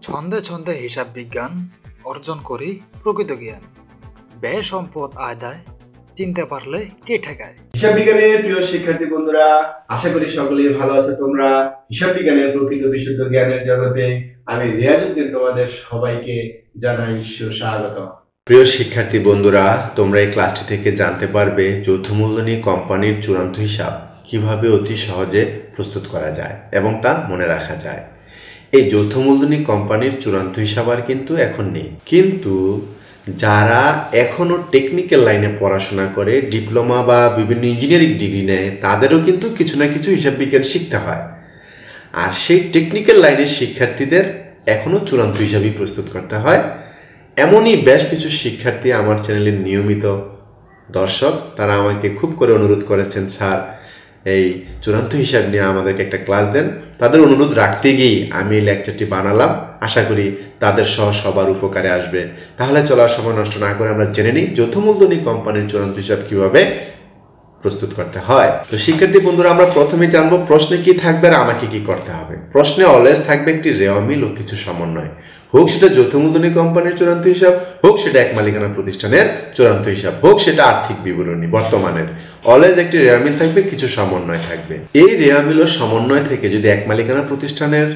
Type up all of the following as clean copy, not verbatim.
ছন্দে ছন্দে হিসাব বিজ্ঞান অর্জন করি প্রকৃত জ্ঞান। ব্যয় সম্পদ আদায় চিনতে পারলে কে ঠেকায়। হিসাব বিজ্ঞানের প্রিয় শিক্ষার্থী বন্ধুরা, আশা করি সকলেই ভালো আছো তোমরা। হিসাব বিজ্ঞানের প্রকৃত বিশুদ্ধ জ্ঞানের জগতে আমি রিয়াজউদ্দিন তোমাদের সবাইকে জানাই সুস্বাগত। প্রিয় শিক্ষার্থী বন্ধুরা, তোমরা এই ক্লাসটি থেকে জানতে পারবে যৌথ মূলধনী কোম্পানির চূড়ান্ত হিসাব কিভাবে অতি সহজে প্রস্তুত করা যায় এবং তা মনে রাখা যায়। এই যৌথ মূলধনী কোম্পানির চূড়ান্ত হিসাব আর কিন্তু এখন নেই, কিন্তু যারা এখনও টেকনিক্যাল লাইনে পড়াশোনা করে, ডিপ্লোমা বা বিভিন্ন ইঞ্জিনিয়ারিং ডিগ্রি নেয়, তাদেরও কিন্তু কিছু না কিছু হিসাব বিজ্ঞান শিখতে হয়। আর সেই টেকনিক্যাল লাইনের শিক্ষার্থীদের এখনও চূড়ান্ত হিসাবই প্রস্তুত করতে হয়। এমনই বেশ কিছু শিক্ষার্থী আমার চ্যানেলের নিয়মিত দর্শক, তারা আমাকে খুব করে অনুরোধ করেছেন, স্যার এই চূড়ান্ত হিসাব নিয়ে আমাদেরকে একটা ক্লাস দেন। তাদের অনুরোধ রাখতে গিয়েই আমি এই লেকচারটি বানালাম। আশা করি তাদের সহ সবার উপকারে আসবে। তাহলে চলার সময় নষ্ট না করে আমরা জেনে নিই যৌথ মূলধনী কোম্পানির চূড়ান্ত হিসাব কিভাবে প্রস্তুত করতে হয়। তো শিক্ষার্থী বন্ধুরা, আমরা প্রথমে জানবো প্রশ্নে কি থাকবে আর আমাকে কি করতে হবে। প্রশ্নে অলওয়েজ থাকবে একটি রেওয়ামিল ও কিছু সমন্বয়, হোক সেটা যৌথ মূলধনী কোম্পানির চূড়ান্ত হিসাব, হোক সেটা এক মালিকানা প্রতিষ্ঠানের চূড়ান্ত হিসাব, হোক সেটা আর্থিক বিবরণী বর্তমানের। অলওয়েজ একটি রেওয়ামিল থাকবে, কিছু সমন্বয় থাকবে। এই রেওয়ামিল ও সমন্বয় থেকে যদি এক মালিকানা প্রতিষ্ঠানের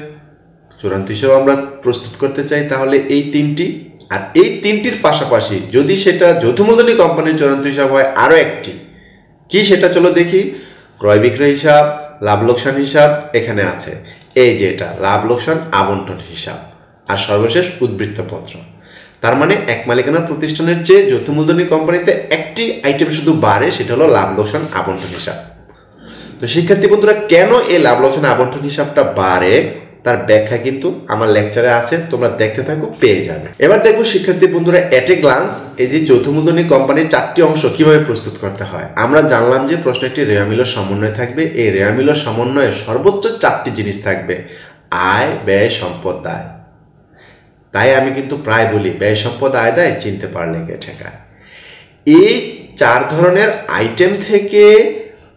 চূড়ান্ত হিসাব আমরা প্রস্তুত করতে চাই, তাহলে এই তিনটি, আর এই তিনটির পাশাপাশি যদি সেটা যৌথ মূলধনী কোম্পানির চূড়ান্ত হিসাব হয় আরও একটি, কি সেটা চলো দেখি। ক্রয় বিক্রয় হিসাব, লাভ লোকসান হিসাব এখানে আছে, এই যে এটা লাভ লোকসান আবন্টন হিসাব, আর সর্বশেষ উদ্বৃত্তপত্র। তার মানে এক মালিকানা প্রতিষ্ঠানের চেয়ে যৌথ মূলধনী কোম্পানিতে একটি আইটেম শুধু বাড়ে, সেটা হলো লাভ লোকসান আবন্টন হিসাব। তো শিক্ষার্থী বন্ধুরা, কেন এই লাভ লোকসান আবন্টন হিসাবটা বাড়ে তার ব্যাখ্যা কিন্তু আমার লেকচারে আছে, তোমরা দেখতে থাকো, পেয়ে যাবে। এবার দেখো শিক্ষার্থী বন্ধুরা, এট এ গ্লান্স এই যে যৌথ মূলধনী কোম্পানির চারটি অংশ কিভাবে প্রস্তুত করতে হয়। আমরা জানলাম যে প্রশ্নে একটি রেওয়ামিল ও সমন্বয় থাকবে। এই রেওয়ামিল ও সমন্বয়ে সর্বোচ্চ চারটি জিনিস থাকবে: আয়, ব্যয়, সম্পদ, দায়। তাই আমি কিন্তু প্রায় বলি ব্যয় সম্পদ আয় দায় চিনতে পারলে কে ঠেকায়। এই চার ধরনের আইটেম থেকে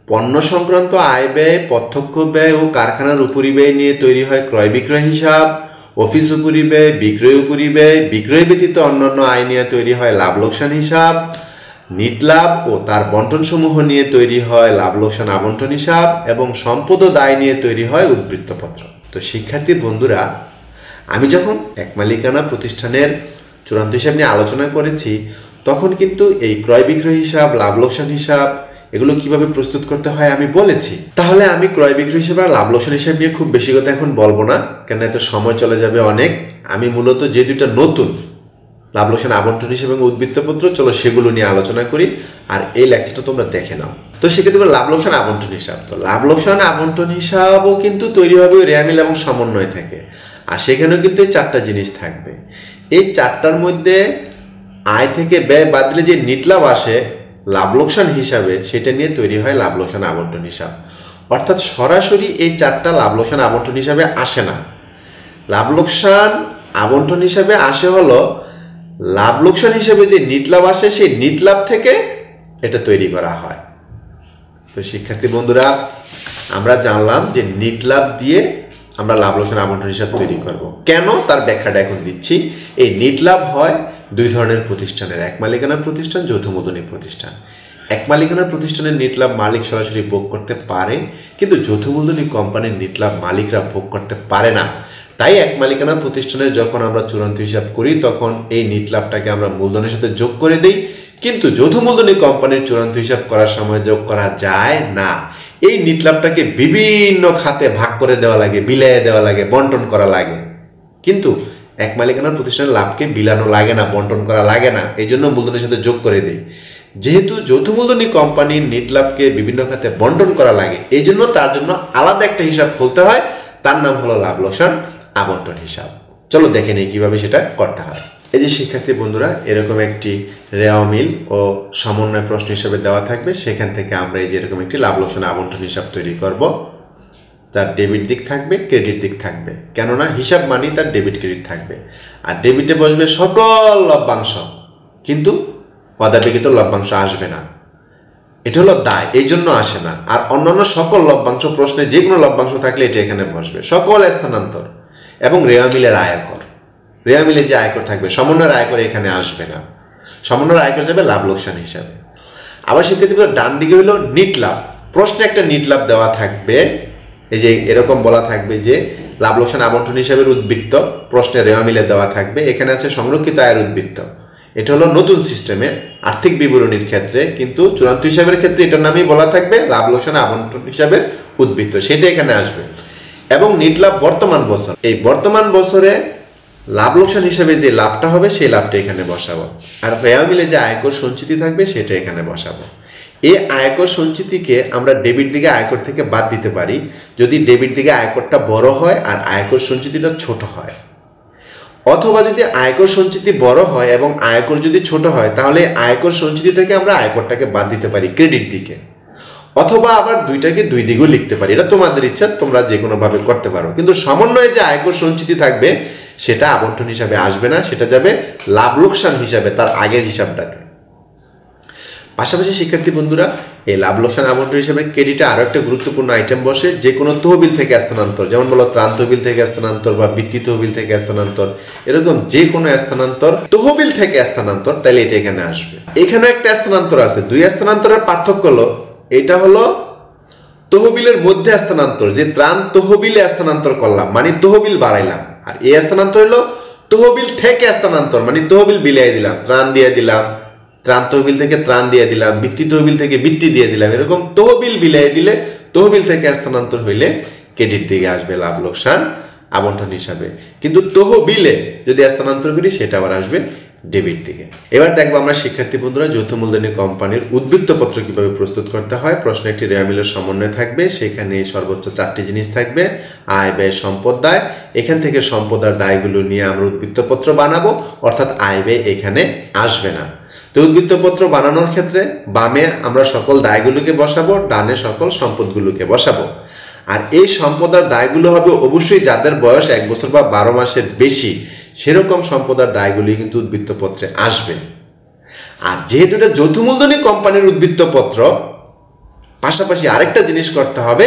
পণ্য সংক্রান্ত আয় ব্যয়, প্রত্যক্ষ ব্যয় ও কারখানার উপরিব্যয় নিয়ে তৈরি হয় ক্রয় বিক্রয় হিসাব। অফিস উপরিব্যয়, বিক্রয় উপরিব্যয়, বিক্রয় ব্যতীত অন্যান্য আয় নিয়ে তৈরি হয় লাভ লোকসান হিসাব। নিট লাভ ও তার বন্টনসমূহ নিয়ে তৈরি হয় লাভ লোকসান আবন্টন হিসাব, এবং সম্পদ ও দায় নিয়ে তৈরি হয় উদ্বৃত্তপত্র। তো শিক্ষার্থী বন্ধুরা, আমি যখন এক মালিকানা প্রতিষ্ঠানের চূড়ান্ত হিসাব নিয়ে আলোচনা করেছি, তখন কিন্তু এই ক্রয় বিক্রয় হিসাব, লাভ লোকসান হিসাব এগুলো কিভাবে প্রস্তুত করতে হয় আমি বলেছি। তাহলে আমি ক্রয় বিক্রয় হিসাব আর লাভ লোকসান হিসাব নিয়ে খুব বেশি কথা এখন বলবো না, কেন এত সময় চলে যাবে অনেক। আমি মূলত যে দুইটা নতুন, লাভ লোকসান আবন্টন হিসাব এবং উদ্বৃত্তপত্র, চলো সেগুলো নিয়ে আলোচনা করি, আর এই লেকচারটা তোমরা দেখে নাও। তো সেক্ষেত্রে লাভ লোকসান আবন্টন হিসাব, তো লাভ লোকসান আবন্টন হিসাবও কিন্তু তৈরি হবে ওই রেওয়ামিল এবং সমন্বয় থেকে। আর সেখানেও কিন্তু এই চারটা জিনিস থাকবে। এই চারটার মধ্যে আয় থেকে ব্যয় বাদ দিলে যে নিট লাভ আসে লাভ লোকসান হিসাবে, সেটা নিয়ে তৈরি হয় লাভ লোকসান আবন্টন হিসাব। অর্থাৎ সরাসরি এই চারটা লাভ লোকসান আবন্টন হিসাবে আসে না। লাভ লোকসান আবন্টন হিসাবে আসে হলো লাভ লোকসান হিসাবে যে নিট লাভ আসে, সেই নিট লাভ থেকে এটা তৈরি করা হয়। তো শিক্ষার্থী বন্ধুরা, আমরা জানলাম যে নিট লাভ দিয়ে আমরা লাভ লোকসান আবন্টন হিসাব তৈরি করব। কেন তার ব্যাখ্যাটা এখন দিচ্ছি। এই নিট লাভ হয় দুই ধরনের প্রতিষ্ঠানের, এক মালিকানা প্রতিষ্ঠান, যৌথ মূলধনী প্রতিষ্ঠান। এক মালিকানা প্রতিষ্ঠানের নিট লাভ মালিক সরাসরি ভোগ করতে পারে, কিন্তু যৌথ মূলধনী কোম্পানির নিট লাভ মালিকরা ভোগ করতে পারে না। তাই এক মালিকানা প্রতিষ্ঠানের যখন আমরা চূড়ান্ত হিসাব করি, তখন এই নিট লাভটাকে আমরা মূলধনের সাথে যোগ করে দিই, কিন্তু যৌথ মূলধনী কোম্পানির চূড়ান্ত হিসাব করার সময় যোগ করা যায় না। এই নিট লাভটাকে বিভিন্ন খাতে ভাগ করে দেওয়া লাগে, বিলাইয়ে দেওয়া লাগে, বন্টন করা লাগে। কিন্তু এক মালিকানার প্রতিষ্ঠানের লাভকে বিলানো লাগে না, বন্টন করা লাগে না, এই জন্য মূলধনের সাথে যোগ করে দেই। যেহেতু যৌথ মূলধনী কোম্পানির নিট লাভকে বিভিন্ন খাতে বন্টন করা লাগে, এই জন্য তার জন্য আলাদা একটা হিসাব খুলতে হয়, তার নাম হলো লাভ লোকসান আবন্টন হিসাব। চলো দেখে নেই কিভাবে সেটা করতে হয়। এই যে শিক্ষার্থী বন্ধুরা, এরকম একটি রেওয়ামিল ও সমন্বয় প্রশ্ন হিসাবে দেওয়া থাকবে, সেখান থেকে আমরা এই যে এরকম একটি লাভ লোকসান আবন্টন হিসাব তৈরি করব। তার ডেবিট দিক থাকবে, ক্রেডিট দিক থাকবে, কেননা হিসাব মানি তার ডেবিট ক্রেডিট থাকবে। আর ডেবিটে বসবে সকল লভ্যাংশ, কিন্তু অদাবিকৃত লভ্যাংশ আসবে না। এটা হলো দায়, এই জন্য আসে না। আর অন্যান্য সকল লভ্যাংশ, প্রশ্নে যে কোনো লভ্যাংশ থাকলে এটা এখানে বসবে, সকল স্থানান্তর এবং রেওয়ামিলের আয়কর। রেওয়া মিলে যে আয়কর থাকবে, সমন্বয়ের আয়কর এখানে আসবে না, সমন্বয়ের আয়কর যাবে লাভ লোকসান হিসাবে। আবার শিক্ষার্থীদের ডান দিকে হলো নিট লাভ। প্রশ্নে একটা নিট লাভ দেওয়া থাকবে, এই যে এরকম বলা থাকবে যে লাভ লোকসান আবন্টন হিসাবের উদ্বৃত্ত, প্রশ্নে রেওয়া মিলে দেওয়া থাকবে, এখানে আছে সংরক্ষিত আয়ের উদ্বৃত্ত। এটা হলো নতুন সিস্টেমে আর্থিক বিবরণীর ক্ষেত্রে, কিন্তু চূড়ান্ত হিসাবের ক্ষেত্রে এটার নামেই বলা থাকবে লাভ লোকসান আবন্টন হিসাবের উদ্বৃত্ত, সেটা এখানে আসবে। এবং নিট লাভ বর্তমান বছর, এই বর্তমান বছরে লাভ লোকসান হিসাবে যে লাভটা হবে সেই লাভটা এখানে বসাবো, আর রেওয়া মিলে যে আয়কর সঞ্চিতি থাকবে সেটা এখানে বসাবো। এই আয়কর সঞ্চিতিকে আমরা ডেবিট দিকে আয়কর থেকে বাদ দিতে পারি যদি ডেবিট দিকে আয়করটা বড় হয় আর আয়কর সঞ্চিতিটা ছোট হয়, অথবা যদি আয়কর সঞ্চিতি বড় হয় এবং আয়কর যদি ছোট হয় তাহলে আয়কর সঞ্চিতি থেকে আমরা আয়করটাকে বাদ দিতে পারি ক্রেডিট দিকে, অথবা আবার দুইটাকে দুই দিকেও লিখতে পারি, এটা তোমাদের ইচ্ছা, তোমরা যে কোনোভাবে করতে পারো। কিন্তু সমন্বয়ে যে আয়কর সঞ্চিতি থাকবে সেটা আবন্টন হিসাবে আসবে না, সেটা যাবে লাভ লোকসান হিসাবে, তার আগের হিসাবটাকে। পাশাপাশি শিক্ষার্থী বন্ধুরা, এই লাভ লোকসান আবন্টন হিসাবে ক্রেডিটে আরও একটা গুরুত্বপূর্ণ আইটেম বসে, যে কোনো তহবিল থেকে স্থানান্তর, যেমন বলো ত্রাণ তহবিল থেকে স্থানান্তর বা বৃত্তি তহবিল থেকে স্থানান্তর, এরকম যে কোনো স্থানান্তর, তহবিল থেকে স্থানান্তর, তাহলে এটা এখানে আসবে। এখানেও একটা স্থানান্তর আছে, দুই স্থানান্তরের পার্থক্য হলো, এটা হলো তহবিলের মধ্যে স্থানান্তর, যে ত্রাণ তহবিলে স্থানান্তর করলাম মানে তহবিল বাড়াইলাম, আর এই স্থানান্তর হলো তহবিল থেকে স্থানান্তর মানে তহবিল বিলিয়ে দিলাম, ত্রাণ দিয়ে দিলাম, ত্রাণ তহবিল থেকে ত্রাণ দিয়ে দিলাম, বৃত্তি তহবিল থেকে বৃত্তি দিয়ে দিলাম, এরকম তহবিল বিলিয়ে দিলে তহবিল থেকে স্থানান্তর হইলে ক্রেডিট দিকে আসবে লাভ লোকসান আবন্টন হিসাবে। কিন্তু তহবিলে যদি স্থানান্তর করি সেটা আবার আসবে ডেবিট দিকে। এবার দেখবো আমরা শিক্ষার্থী বন্ধুরা যৌথ মূলধনী কোম্পানির উদ্বৃত্তপত্র কিভাবে প্রস্তুত করতে হয়। প্রশ্নে একটি রেওয়া মিলের সমন্বয় থাকবে, সেখানে সর্বোচ্চ 4টি জিনিস থাকবে, আয় ব্যয় সম্পদ দায়। এখান থেকে সম্পদ আর দায়গুলো নিয়ে আমরা উদ্বৃত্তপত্র বানাবো, অর্থাৎ আয় ব্যয় এখানে আসবে না। তো উদ্বৃত্তপত্র বানানোর ক্ষেত্রে বামে আমরা সকল দায়গুলোকে বসাবো, ডানে সকল সম্পদগুলোকে বসাবো। আর এই সম্পদ আর দায়গুলো হবে অবশ্যই যাদের বয়স 1 বছর বা 12 মাসের বেশি, সেরকম সম্পদ আর দায়গুলি কিন্তু উদ্বৃত্তপত্রে আসবে। আর যেহেতু এটা যৌথ মূলধনী কোম্পানির উদ্বৃত্তপত্র, পাশাপাশি আরেকটা জিনিস করতে হবে,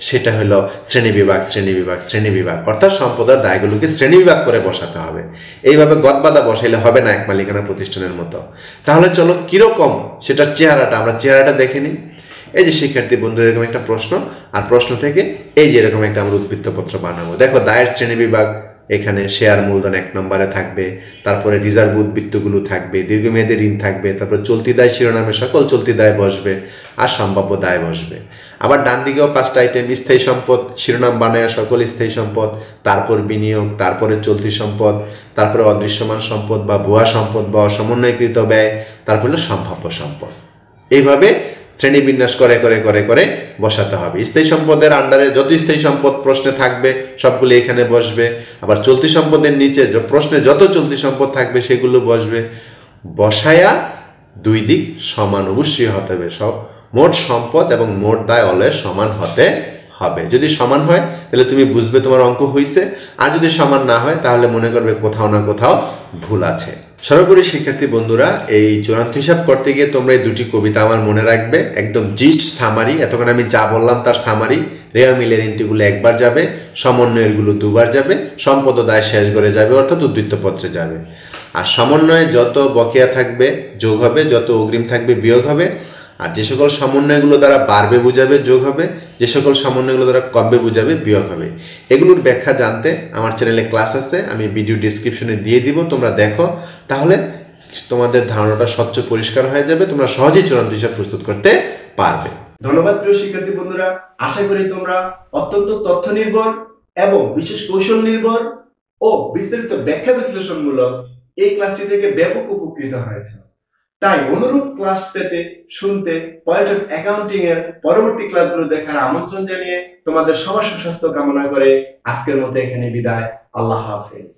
সেটা হলো শ্রেণীবিভাগ শ্রেণীবিভাগ শ্রেণীবিভাগ, অর্থাৎ সম্পদ আর দায়গুলোকে শ্রেণীবিভাগ করে বসাতে হবে। এইভাবে গদবাদা বসাইলে হবে না এক মালিকানা প্রতিষ্ঠানের মতো। তাহলে চলো কিরকম সেটার চেহারাটা আমরা চেহারাটা দেখে নিই। এই যে শিক্ষার্থী বন্ধু, এরকম একটা প্রশ্ন, আর প্রশ্ন থেকে এই যে এরকম একটা আমরা উদ্বৃত্তপত্র বানাবো। দেখো দায়ের শ্রেণীবিভাগ, এখানে শেয়ার মূলধন 1 নম্বরে থাকবে, তারপরে রিজার্ভ উদ্বৃত্তগুলো থাকবে, দীর্ঘমেয়াদী ঋণ থাকবে, তারপর চলতি দায় শিরোনামে সকল চলতি দায় বসবে আর সম্ভাব্য দায় বসবে। আবার ডান দিকেও 5টা আইটেম, স্থায়ী সম্পদ শিরোনাম বানায় সকল স্থায়ী সম্পদ, তারপর বিনিয়োগ, তারপরে চলতি সম্পদ, তারপরে অদৃশ্যমান সম্পদ বা ভুয়া সম্পদ বা অসমন্বয়কৃত ব্যয়, তারপর হলো সম্ভাব্য সম্পদ। এইভাবে শ্রেণীবিন্যাস করে করে করে করে বসাতে হবে। স্থায়ী সম্পদের আন্ডারে যত স্থায়ী সম্পদ প্রশ্নে থাকবে সবগুলো এখানে বসবে, আবার চলতি সম্পদের নিচে প্রশ্নে যত চলতি সম্পদ থাকবে সেগুলো বসবে। বসায়া দুই দিক সমান অবশ্যই হতে হবে, সব মোট সম্পদ এবং মোট দায় অলওয়েজ সমান হতে হবে। যদি সমান হয় তাহলে তুমি বুঝবে তোমার অঙ্ক হয়েছে, আর যদি সমান না হয় তাহলে মনে করবে কোথাও না কোথাও ভুল আছে। সর্বোপরি শিক্ষার্থী বন্ধুরা, এই চূড়ান্ত হিসাব করতে গিয়ে তোমরা এই 2টি কবিতা আমার মনে রাখবে, একদম জিস্ট সামারি, এতক্ষণ আমি যা বললাম তার সামারি। রেওয়া মিলের এন্ট্রিগুলো একবার যাবে, সমন্বয়েরগুলো দুবার যাবে, সম্পদ ও দায় শেষ করে যাবে, অর্থাৎ উদ্বৃত্তপত্রে যাবে। আর সমন্বয়ে যত বকেয়া থাকবে যোগ হবে, যত অগ্রিম থাকবে বিয়োগ হবে। আর যে সকল সমন্বয়গুলো দ্বারা বাড়বে বুঝাবে যোগ হবে, যে সকল সমন্বয়গুলো দ্বারা কমবে বুঝাবে বিয়োগ হবে। এগুলোর ব্যাখ্যা জানতে আমার চ্যানেলে ক্লাস আছে, আমি ভিডিও ডেসক্রিপশনে দিয়ে দিব, তোমরা দেখো, তাহলে তোমাদের ধারণাটা স্বচ্ছ পরিষ্কার হয়ে যাবে, তোমরা সহজেই চূড়ান্ত হিসাব প্রস্তুত করতে পারবে। ধন্যবাদ প্রিয় শিক্ষার্থী বন্ধুরা, আশা করি তোমরা অত্যন্ত তথ্য নির্ভর এবং বিশেষ কৌশল নির্ভর ও বিস্তারিত ব্যাখ্যা বিশ্লেষণমূলক এই ক্লাসটি থেকে ব্যাপক উপকৃত হয়েছে। তাই অনুরূপ ক্লাস পেতে, শুনতে, পয়েন্ট অফ অ্যাকাউন্টিং এর পরবর্তী ক্লাসগুলো দেখার আমন্ত্রণ জানিয়ে তোমাদের সবার সুস্বাস্থ্য কামনা করে আজকের মতো এখানে বিদায়। আল্লাহ হাফেজ।